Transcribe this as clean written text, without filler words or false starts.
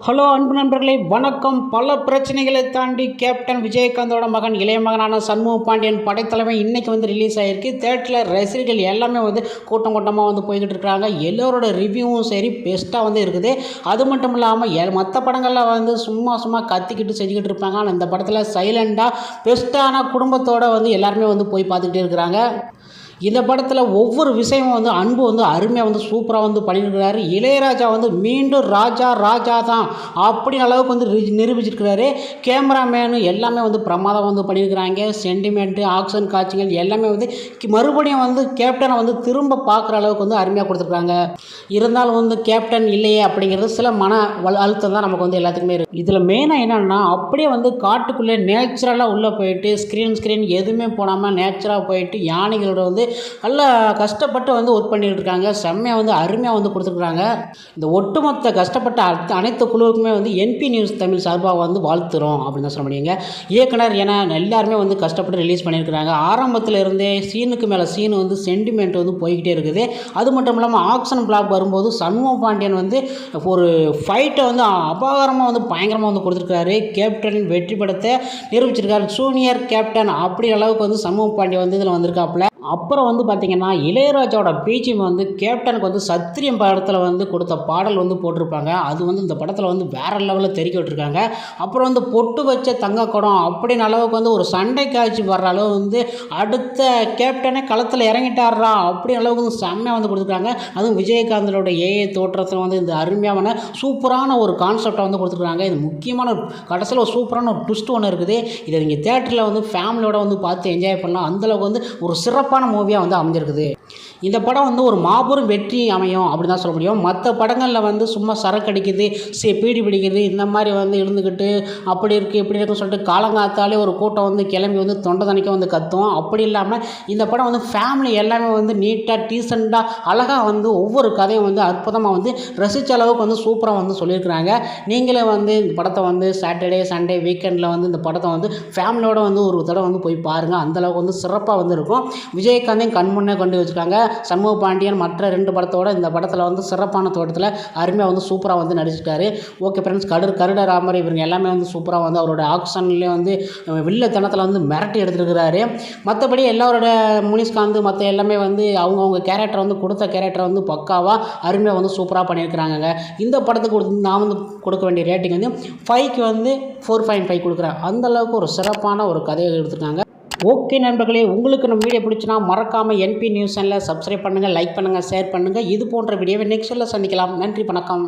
Hello அன்பு நண்பர்களே, வணக்கம். பல பிரச்சனைகளை தாண்டி கேப்டன் விஜயகாந்தோட மகன் இளைய மகனான சண்முக பாண்டியன் படைத்தலைமை இன்றைக்கி ரிலீஸ் ஆகிருக்கு. தேட்டரில் ரசிகர்கள் எல்லாமே கூட்டம் கூட்டமாக போய்கிட்டு இருக்கிறாங்க. எல்லோரோட ரிவ்யூவும் சரி பெஸ்ட்டாக இருக்குது. அது மட்டும் இல்லாமல் மற்ற படங்களில் சும்மா கத்திக்கிட்டு செஞ்சுக்கிட்டு இருப்பாங்க. ஆனால் இந்த படத்தில் சைலண்டாக பெஸ்ட்டான குடும்பத்தோடு எல்லாருமே போய் பார்த்துக்கிட்டே இருக்கிறாங்க. இந்த படத்தில் ஒவ்வொரு விஷயமும் அன்பு அருமையாக சூப்பராக பண்ணியிருக்கிறாரு. இளையராஜா மீண்டும் ராஜா தான் அப்படின்னு அளவுக்கு நிரூபிச்சிருக்கிறாரு. கேமராமேனு எல்லாமே பிரமாதம் பண்ணியிருக்கிறாங்க. சென்டிமெண்ட்டு, ஆக்ஷன் காட்சிகள் எல்லாமே மறுபடியும் கேப்டனை திரும்ப பார்க்குற அளவுக்கு அருமையாக கொடுத்துருக்காங்க. இருந்தாலும் கேப்டன் இல்லையே அப்படிங்கிறது சில மன அழுத்தம் தான் நமக்கு எல்லாத்துக்குமே இருக்குது. இதில் மெயினாக என்னென்னா அப்படியே காட்டுக்குள்ளே நேச்சுரலாக உள்ளே போயிட்டு ஸ்க்ரீன் எதுவுமே போடாமல் நேச்சுரலாக போயிட்டு யானைகளோட நல்லா கஷ்டப்பட்டு ஒர்க் பண்ணிகிட்டு இருக்காங்க. செம்மையாக அருமையாக கொடுத்துருக்குறாங்க. இந்த ஒட்டுமொத்த கஷ்டப்பட்ட அனைத்து குழுவுக்குமே என்பி நியூஸ் தமிழ் சார்பாக வாழ்த்துறோம் அப்படின்னு தான் சொல்ல முடியுங்க. இயக்குனர் என எல்லாருமே கஷ்டப்பட்டு ரிலீஸ் பண்ணியிருக்கிறாங்க. ஆரம்பத்தில் இருந்தே சீனுக்கு மேலே சீனு சென்டிமெண்ட் போய்கிட்டே இருக்குது. அது மட்டும் இல்லாமல் ஆக்ஷன் பிளாக் வரும்போது சண்முக பாண்டியன் ஒரு ஃபைட்டை அபாரமாக பயங்கரமாக கொடுத்துருக்காரு. கேப்டன் வெற்றி படத்தை நிரூபிச்சிருக்காரு. ஜூனியர் கேப்டன் அப்படி அளவுக்கு சண்முக பாண்டியன் இதில் வந்திருக்காப்புல. அப்புறம் பார்த்திங்கன்னா இளையராஜாவோட பிஜிஎம் கேப்டனுக்கு சத்திரியம் படத்தில் கொடுத்த பாடல் போட்டிருப்பாங்க. அது இந்த படத்தில் வேறு லெவலில் தெரிவிக்க விட்டுருக்காங்க. அப்புறம் பொட்டு வச்ச தங்க குடம் அப்படின்னு அளவுக்கு ஒரு சண்டை காட்சி வர்ற அளவு அடுத்த கேப்டனே களத்தில் இறங்கிட்டாரா அப்படி அளவுக்கு செம்மையாக கொடுத்துருக்காங்க. அதுவும் விஜயகாந்தோட ஏஐ தோற்றத்தில் இந்த அருமையான சூப்பரான ஒரு கான்செப்டை கொடுத்துருக்காங்க. இது முக்கியமான கடைசியில் ஒரு சூப்பரான ஒரு ட்விஸ்ட் ஒன்று இருக்குது. இதை நீங்கள் தேட்டரில் ஃபேமிலியோட பார்த்து என்ஜாய் பண்ணலாம். அந்தளவுக்கு ஒரு சிறப்பான மூவியாக அமைஞ்சிருக்குது. இந்த படம் ஒரு மாபெரும் வெற்றி அமையும் அப்படின்னு தான் சொல்ல முடியும். மற்ற படங்களில் சும்மா சரக்கு அடிக்குது, பீடி பிடிக்குது, இந்த மாதிரி இருந்துக்கிட்டு அப்படி இருக்குது இப்படி இருக்குன்னு சொல்லிட்டு காலங்காத்தாலே ஒரு கூட்டம் கிளம்பி தொண்டை தணிக்க கத்தும். அப்படி இல்லாமல் இந்த படம் ஃபேமிலி எல்லாமே நீட்டாக டீசெண்டாக அழகாக ஒவ்வொரு கதையும் அற்புதமாக ரசித்த அளவுக்கு சூப்பராக சொல்லியிருக்கிறாங்க. நீங்களே இந்த படத்தை சாட்டர்டே சண்டே வீக்கெண்டில் இந்த படத்தை ஃபேமிலியோட ஒரு தடவை போய் பாருங்கள். அந்தளவுக்கு சிறப்பாக இருக்கும். விஜயகாந்தையும் கண்முன்னே கொண்டு வச்சுருக்காங்க. சண்முக பாண்டியன் மற்ற 2 படத்தோட இந்த படத்தில் சிறப்பான தோட்டத்தில் அருமையாக சூப்பராக நடிச்சிருக்காரு. ஓகே ஃப்ரெண்ட்ஸ், கருடராமர் இவங்க எல்லாமே சூப்பராக அவரோட ஆக்ஷன்லேயே வில்லத்தனத்தில் மிரட்டி எடுத்துருக்கிறாரு. மற்றபடி எல்லாரோட முனிஷ்காந்த் மற்ற எல்லாமே அவங்கவுங்க கேரக்டர் கொடுத்த கேரக்டரை பக்காவாக அருமையாக சூப்பராக பண்ணியிருக்கிறாங்க. இந்த படத்துக்கு நான் கொடுக்க வேண்டிய ரேட்டிங் 5க்கு 4.5 கொடுக்குறேன். அந்தளவுக்கு ஒரு சிறப்பான ஒரு கதையை எடுத்துருக்காங்க. ஓகே நண்பர்களே, உங்களுக்கு நம்ம வீடியோ பிடிச்சினா மறக்காமல் என்பி நியூஸ் சேனலை சப்ஸ்கிரைப் பண்ணுங்கள், லைக் பண்ணுங்கள், ஷேர் பண்ணுங்கள். இது போன்ற வீடியோவை நெக்ஸ்ட்டில் சந்திக்கலாம். நன்றி, வணக்கம்.